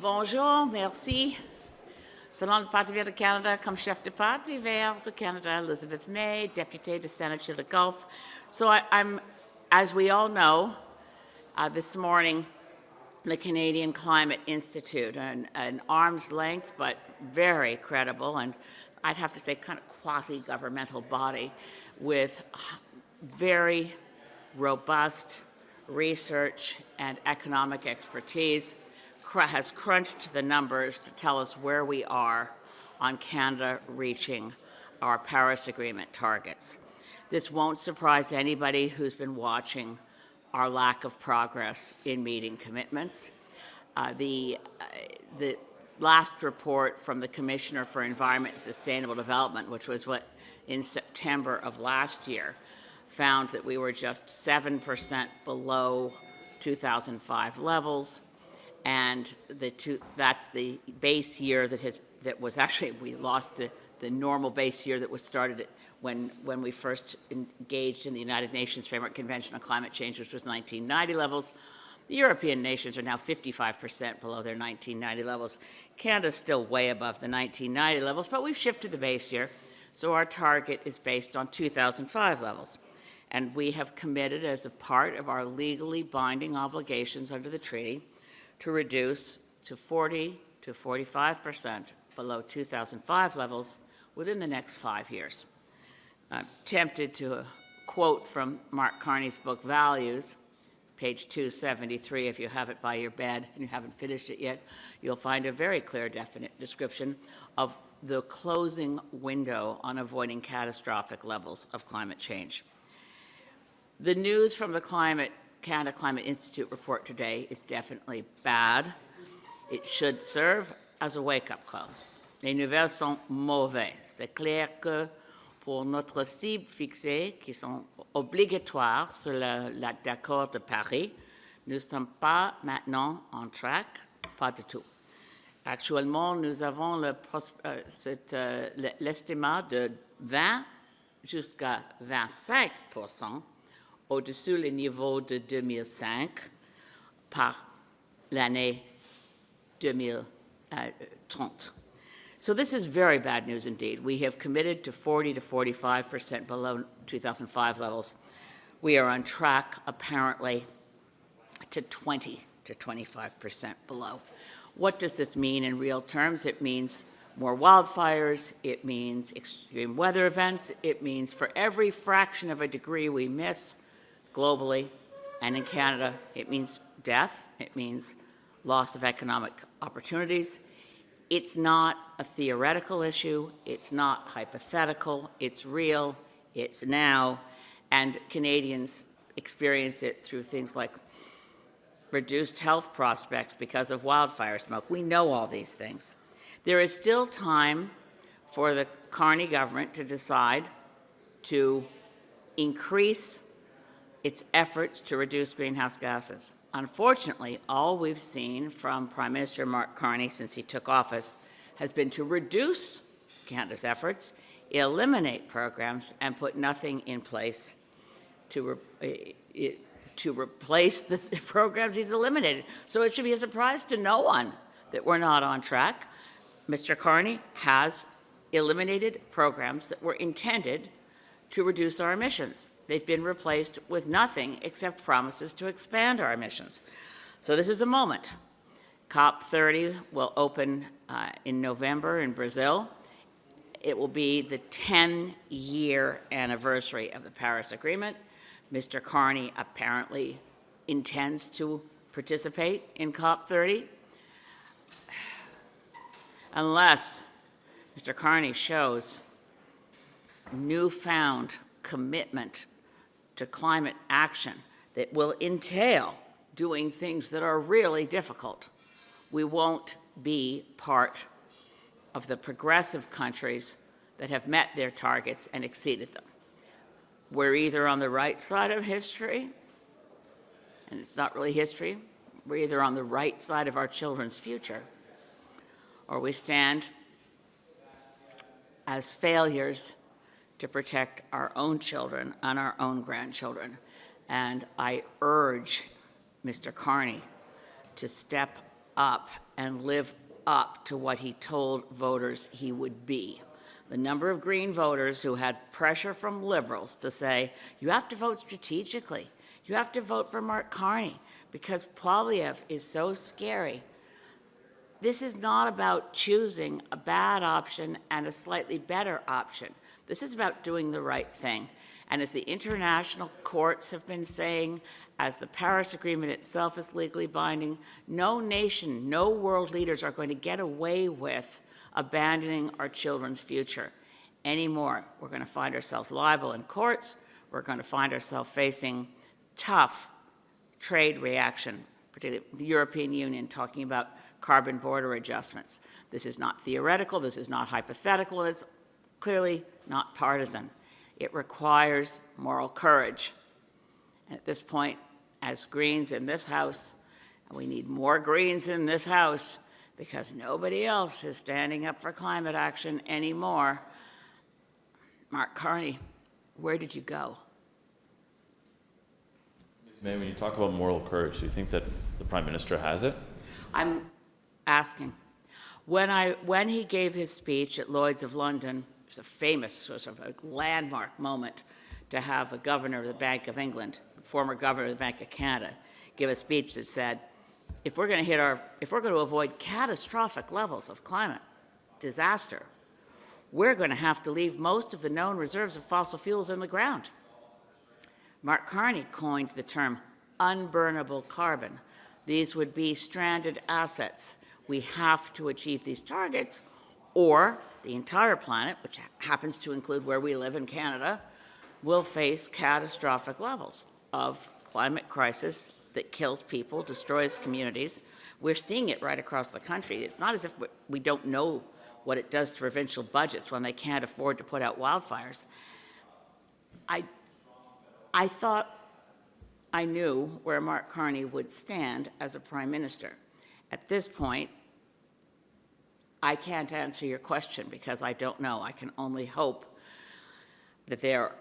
Bonjour, merci. Selon le Parti vert du Canada, comme chef de Parti vert du Canada, Elizabeth May, députée de Saint-Lucia-le-Gulf. So I'm, as we all know, this morning, the Canadian Climate Institute, an arm's length but very credible, and I'd have to say kind of quasi-governmental body with very robust research and economic expertise, has crunched the numbers to tell us where we are on Canada reaching our Paris Agreement targets. This won't surprise anybody who's been watching our lack of progress in meeting commitments. The last report from the Commissioner for Environment and Sustainable Development, which was in September of last year, found that we were just 7% below 2005 levels, and that's the base year that was actually, we lost the normal base year that was started when we first engaged in the United Nations Framework Convention on Climate Change, which was 1990 levels. The European nations are now 55% below their 1990 levels. Canada's still way above the 1990 levels, but we've shifted the base year, so our target is based on 2005 levels. And we have committed as a part of our legally binding obligations under the treaty to reduce to 40 to 45% below 2005 levels within the next 5 years. I'm tempted to quote from Mark Carney's book, Values, page 273. If you have it by your bed and you haven't finished it yet, you'll find a very clear, definite description of the closing window on avoiding catastrophic levels of climate change. The news from the Canada Climate Institute report today is definitely bad. It should serve as a wake-up call. Les nouvelles sont mauvaises. C'est clair que pour notre cible fixée, qui sont obligatoires sur l'accord de Paris, nous ne sommes pas maintenant en track, pas du tout. Actuellement, nous avons l'estimat de 20 jusqu'à 25% au-dessus du niveau de 2005 par l'année 2030. So this is very bad news indeed. We have committed to 40 to 45% below 2005 levels. We are on track, apparently, to 20 to 25% below. What does this mean in real terms? It means more wildfires, it means extreme weather events, it means for every fraction of a degree we miss globally and in Canada, it means death, it means loss of economic opportunities. It's not a theoretical issue, it's not hypothetical, it's real, it's now, and Canadians experience it through things like reduced health prospects because of wildfire smoke. We know all these things. There is still time for the Carney government to decide to increase its efforts to reduce greenhouse gases. Unfortunately, all we've seen from Prime Minister Mark Carney since he took office has been to reduce Canada's efforts, eliminate programs, and put nothing in place to replace the programs he's eliminated. So it should be a surprise to no one that we're not on track. Mr. Carney has eliminated programs that were intended to reduce our emissions. They've been replaced with nothing except promises to expand our emissions. So this is a moment. COP30 will open in November in Brazil. It will be the 10-year anniversary of the Paris Agreement. Mr. Carney apparently intends to participate in COP30 unless Mr. Carney shows newfound commitment to climate action that will entail doing things that are really difficult. We won't be part of the progressive countries that have met their targets and exceeded them. We're either on the right side of history, and it's not really history, we're either on the right side of our children's future, or we stand as failures to protect our own children and our own grandchildren. And I urge Mr. Carney to step up and live up to what he told voters he would be. The number of Green voters who had pressure from Liberals to say, you have to vote strategically, you have to vote for Mark Carney because Poilievre is so scary. This is not about choosing a bad option and a slightly better option. This is about doing the right thing. And as the international courts have been saying, as the Paris Agreement itself is legally binding, no nation, no world leaders are going to get away with abandoning our children's future anymore. We're going to find ourselves liable in courts. We're going to find ourselves facing tough trade reaction, particularly the European Union talking about carbon border adjustments. This is not theoretical, this is not hypothetical, and it's clearly not partisan. It requires moral courage. And at this point, as Greens in this House, and we need more Greens in this House because nobody else is standing up for climate action anymore. Mark Carney, where did you go? Ms. May, when you talk about moral courage, do you think that the Prime Minister has it? I'm asking. When he gave his speech at Lloyd's of London, it was a famous sort of a landmark moment to have a governor of the Bank of England, former governor of the Bank of Canada, give a speech that said, if we're going to avoid catastrophic levels of climate disaster, we're going to have to leave most of the known reserves of fossil fuels in the ground. Mark Carney coined the term unburnable carbon. These would be stranded assets. We have to achieve these targets, or the entire planet, which happens to include where we live in Canada, will face catastrophic levels of climate crisis that kills people, destroys communities. We're seeing it right across the country. It's not as if we don't know what it does to provincial budgets when they can't afford to put out wildfires. I thought I knew where Mark Carney would stand as a Prime Minister. At this point, I can't answer your question because I don't know. I can only hope that there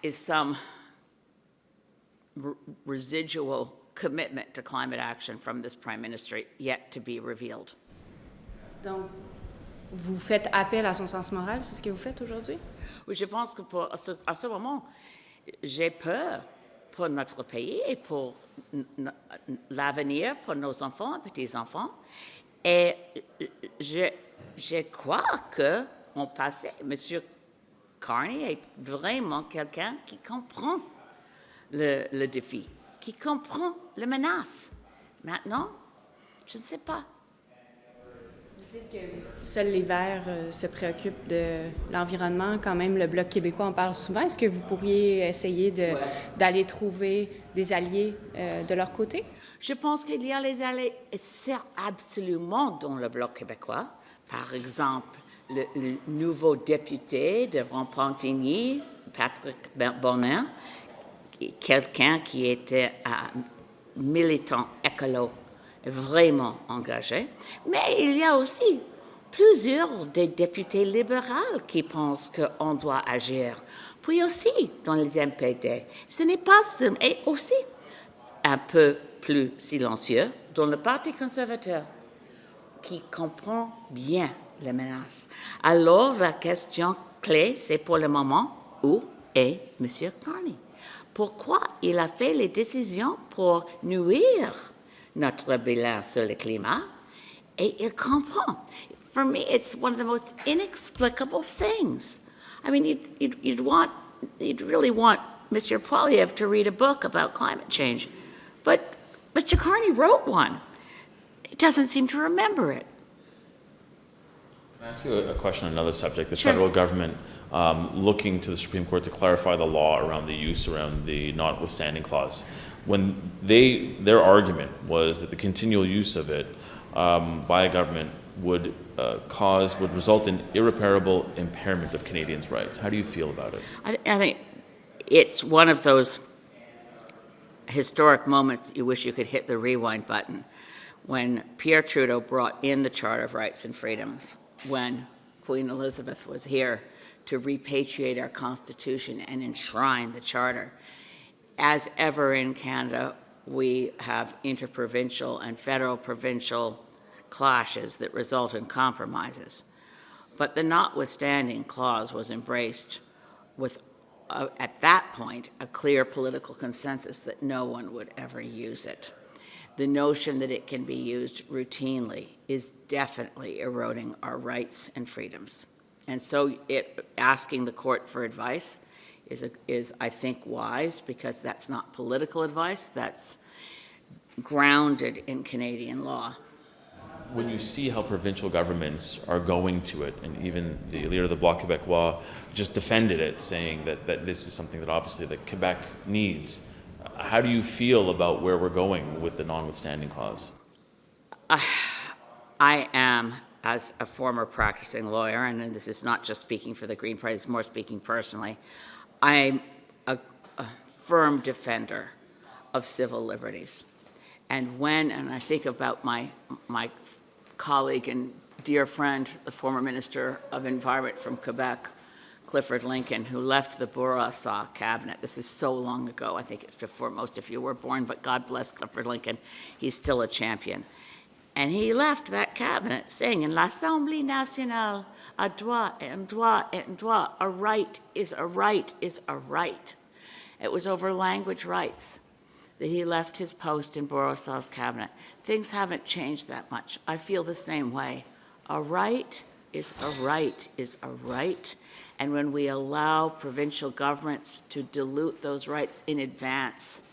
is some residual commitment to climate action from this Prime Minister yet to be revealed. Donc, vous faites appel à son sens moral, c'est ce que vous faites aujourd'hui? Oui, je pense que à ce moment, j'ai peur pour notre pays et pour l'avenir, pour nos enfants et petits-enfants. Et je crois qu'en passé, M. Carney est vraiment quelqu'un qui comprend le défi, qui comprend les menaces. Maintenant, je ne sais pas. Vous dites que seuls les Verts se préoccupent de l'environnement. Quand même, le Bloc québécois en parle souvent. Est-ce que vous pourriez essayer d'aller trouver des alliés de leur côté? Je pense qu'il y a les alliés, absolument, dans le Bloc québécois. Par exemple, le nouveau député de Repentigny, Patrick Bonin, quelqu'un qui était un militant écolo vraiment engagé. Mais il y a aussi plusieurs des députés libéraux qui pensent qu'on doit agir. Puis aussi dans les MPD. Ce n'est pas seulement, et aussi un peu plus silencieux dans le Parti conservateur qui comprend bien les menaces. Alors la question clé, c'est pour le moment, où est M. Carney? Pourquoi il a fait les décisions pour nuire notre bilan sur le climat? Et il comprend. For me, it's one of the most inexplicable things. I mean, you'd really want Mr. Poilievre to read a book about climate change, but Mr. Carney wrote one. He doesn't seem to remember it. Can I ask you a question on another subject? The Sure. federal government looking to the Supreme Court to clarify the law around the use around the notwithstanding clause. When their argument was that the continual use of it by a government would result in irreparable impairment of Canadians' rights. How do you feel about it? I think it's one of those historic moments you wish you could hit the rewind button when Pierre Trudeau brought in the Charter of Rights and Freedoms, when Queen Elizabeth was here to repatriate our Constitution and enshrine the Charter. As ever in Canada, we have interprovincial and federal-provincial clashes that result in compromises. But the notwithstanding clause was embraced with, at that point, a clear political consensus that no one would ever use it. The notion that it can be used routinely is definitely eroding our rights and freedoms. And so asking the court for advice is, I think, wise, because that's not political advice, that's grounded in Canadian law. When you see how provincial governments are going to it, and even the leader of the Bloc Québécois just defended it, saying that this is something that obviously that Quebec needs, how do you feel about where we're going with the notwithstanding clause? I am, as a former practicing lawyer, and this is not just speaking for the Green Party, it's more speaking personally, I'm a firm defender of civil liberties. And I think about my colleague and dear friend, the former Minister of Environment from Quebec, Clifford Lincoln, who left the Bourassa cabinet. This is so long ago. I think it's before most of you were born, but God bless Clifford Lincoln. He's still a champion. And he left that cabinet saying, in l'Assemblée nationale, un droit, un droit, un droit, a right is a right is a right. It was over language rights that he left his post in Bourassa's cabinet. Things haven't changed that much. I feel the same way. A right is a right is a right. And when we allow provincial governments to dilute those rights in advance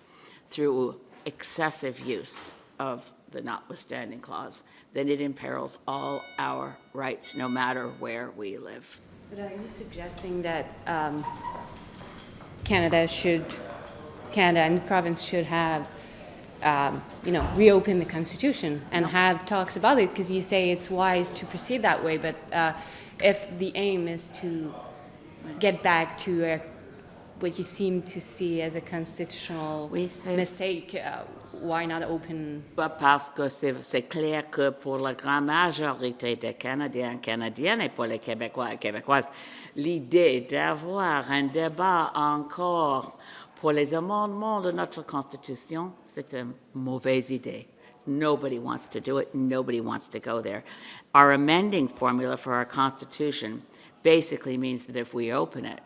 through excessive use of the notwithstanding clause, then it imperils all our rights, no matter where we live. But are you suggesting that Canada and the province should have, reopen the Constitution and have talks about it? Because you say it's wise to proceed that way, but if the aim is to get back to what you seem to see as a constitutional mistake, why not open? Parce que c'est clair que pour la grande majorité des Canadiens, Canadiennes et pour les Québécois et Québécoises, l'idée d'avoir un débat encore pour les amendements de notre Constitution, c'est une mauvaise idée. Nobody wants to do it. Nobody wants to go there. Our amending formula for our Constitution basically means that if we open it,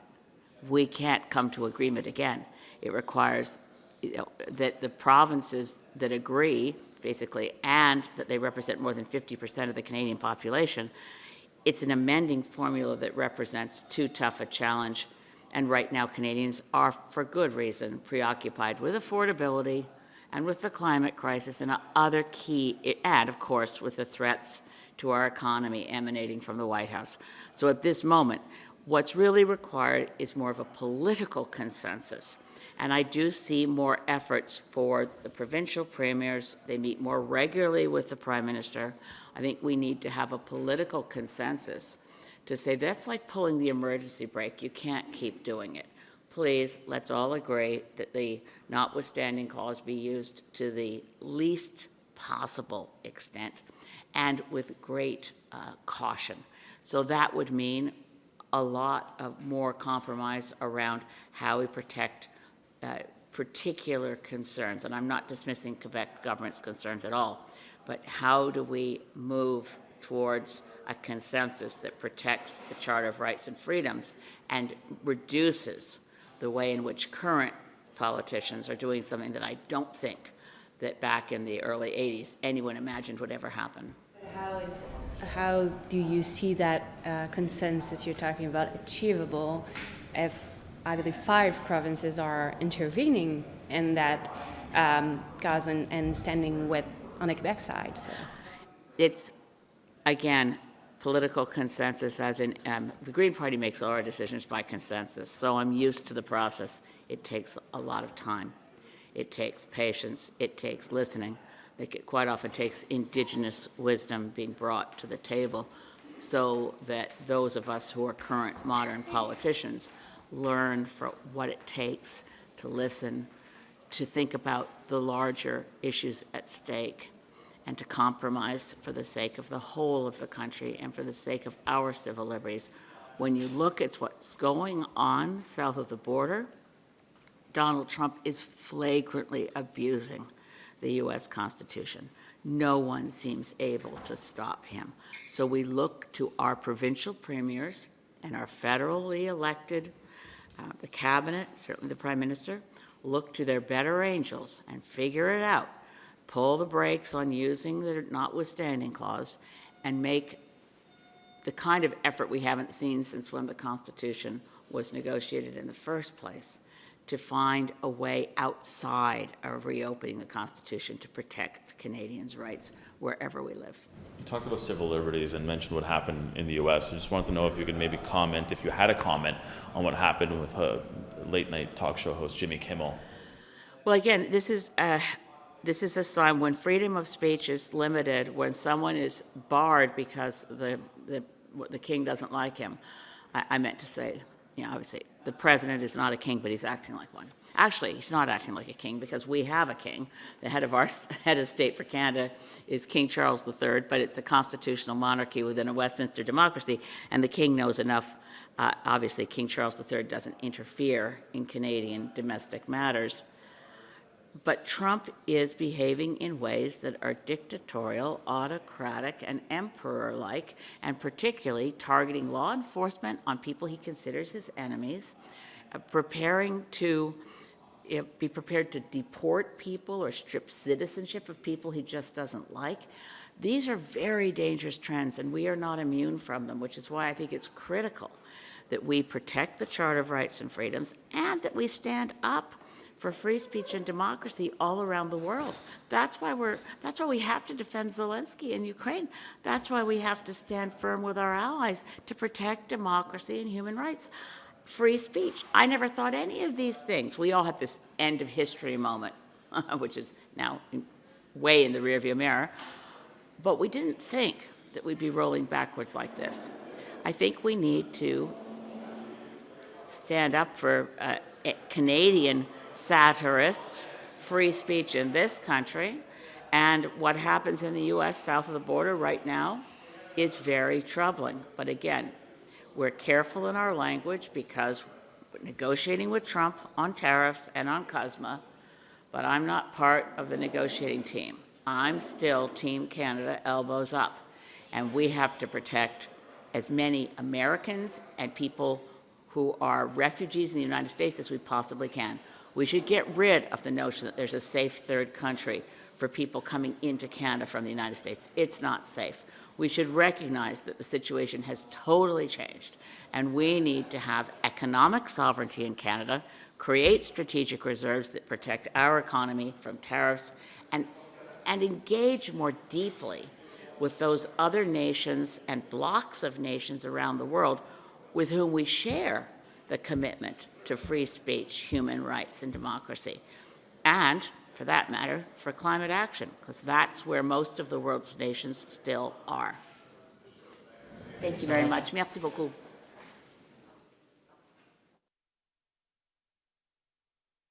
we can't come to agreement again. It requires that the provinces that agree, basically, and that they represent more than 50% of the Canadian population, it's an amending formula that represents too tough a challenge. And right now, Canadians are, for good reason, preoccupied with affordability and with the climate crisis and other key, and of course, with the threats to our economy emanating from the White House. So at this moment, what's really required is more of a political consensus. And I do see more efforts for the provincial premiers. They meet more regularly with the Prime Minister. I think we need to have a political consensus to say that's like pulling the emergency brake. You can't keep doing it. Please, let's all agree that the notwithstanding clause be used to the least possible extent and with great caution. So that would mean a lot of more compromise around how we protect particular concerns. And I'm not dismissing Quebec government's concerns at all, but how do we move towards a consensus that protects the Charter of Rights and Freedoms and reduces the way in which current politicians are doing something that I don't think that back in the early 80s anyone imagined would ever happen. How do you see that consensus you're talking about achievable if I believe 5 provinces are intervening in that cause and standing on the Quebec side? So. It's, again, political consensus, as in the Green Party makes all our decisions by consensus, so I'm used to the process. It takes a lot of time. It takes patience. It takes listening. It quite often takes Indigenous wisdom being brought to the table so that those of us who are current modern politicians learn for what it takes to listen, to think about the larger issues at stake, and to compromise for the sake of the whole of the country and for the sake of our civil liberties. When you look at what's going on south of the border, Donald Trump is flagrantly abusing the U.S. Constitution. no one seems able to stop him. So we look to our provincial premiers and our federally elected, the cabinet, certainly the prime minister, look to their better angels and figure it out, pull the brakes on using the notwithstanding clause, and make the kind of effort we haven't seen since when the Constitution was negotiated in the first place, to find a way outside of reopening the Constitution to protect Canadians' rights wherever we live. You talked about civil liberties and mentioned what happened in the U.S. I just wanted to know if you could maybe comment, if you had a comment, on what happened with late-night talk show host Jimmy Kimmel. Well, again, this is a sign when freedom of speech is limited, when someone is barred because the king doesn't like him. I meant to say, obviously, the president is not a king, but he's acting like one. Actually, he's not acting like a king because we have a king. The head of state for Canada is King Charles III, but it's a constitutional monarchy within a Westminster democracy, and the king knows enough. Obviously, King Charles III doesn't interfere in Canadian domestic matters. But Trump is behaving in ways that are dictatorial, autocratic, and emperor-like, and particularly targeting law enforcement on people he considers his enemies, preparing to be prepared to deport people or strip citizenship of people he just doesn't like. These are very dangerous trends, and we are not immune from them, which is why I think it's critical that we protect the Charter of Rights and Freedoms and that we stand up for free speech and democracy all around the world. That's why we have to defend Zelensky in Ukraine. That's why we have to stand firm with our allies to protect democracy and human rights. Free speech. I never thought any of these things. We all had this end of history moment, which is now way in the rearview mirror, but we didn't think that we'd be rolling backwards like this. I think we need to stand up for Canadian satirists, free speech in this country, and what happens in the U.S. south of the border right now is very troubling. But again, we're careful in our language because we're negotiating with Trump on tariffs and on CUSMA, but I'm not part of the negotiating team. I'm still Team Canada, elbows up, and we have to protect as many Americans and people who are refugees in the United States as we possibly can. We should get rid of the notion that there's a safe third country for people coming into Canada from the United States. It's not safe. We should recognize that the situation has totally changed, and we need to have economic sovereignty in Canada, create strategic reserves that protect our economy from tariffs, and engage more deeply with those other nations and blocks of nations around the world with whom we share the commitment to free speech, human rights, and democracy. And, for that matter, for climate action, because that's where most of the world's nations still are. Thank you very much. Merci beaucoup.